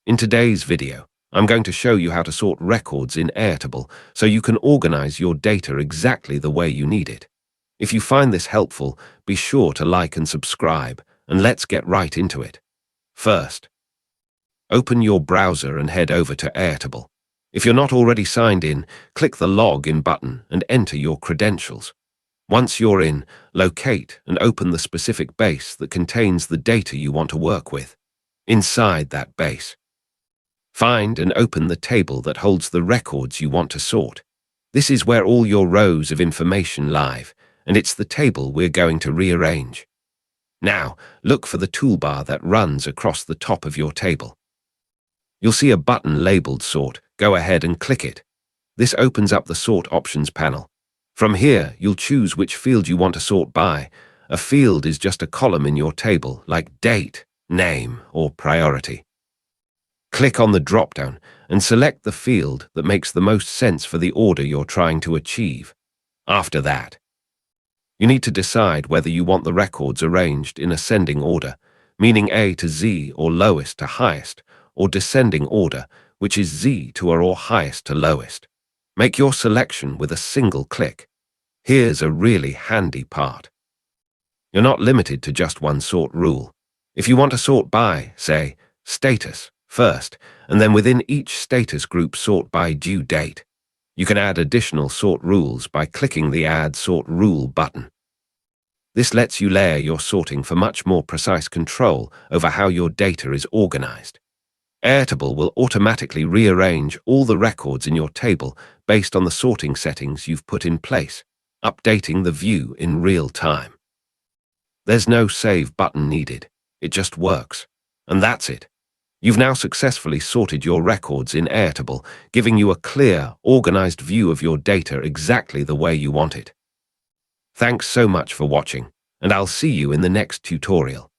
In today's video, I'm going to show you how to sort records in Airtable so you can organize your data exactly the way you need it. If you find this helpful, be sure to like and subscribe, and let's get right into it. First, open your browser and head over to Airtable. If you're not already signed in, click the Login button and enter your credentials. Once you're in, locate and open the specific base that contains the data you want to work with. Inside that base, find and open the table that holds the records you want to sort. This is where all your rows of information live, and it's the table we're going to rearrange. Now, look for the toolbar that runs across the top of your table. You'll see a button labeled Sort. Go ahead and click it. This opens up the Sort Options panel. From here, you'll choose which field you want to sort by. A field is just a column in your table, like date, name, or priority. Click on the drop-down and select the field that makes the most sense for the order you're trying to achieve. After that, you need to decide whether you want the records arranged in ascending order, meaning A to Z or lowest to highest, or descending order, which is Z to or highest to lowest. Make your selection with a single click. Here's a really handy part. You're not limited to just one sort rule. If you want to sort by, say, status first, and then within each status group sort by due date, you can add additional sort rules by clicking the Add Sort Rule button. This lets you layer your sorting for much more precise control over how your data is organized. Airtable will automatically rearrange all the records in your table based on the sorting settings you've put in place, updating the view in real time. There's no save button needed. It just works. And that's it. You've now successfully sorted your records in Airtable, giving you a clear, organized view of your data exactly the way you want it. Thanks so much for watching, and I'll see you in the next tutorial.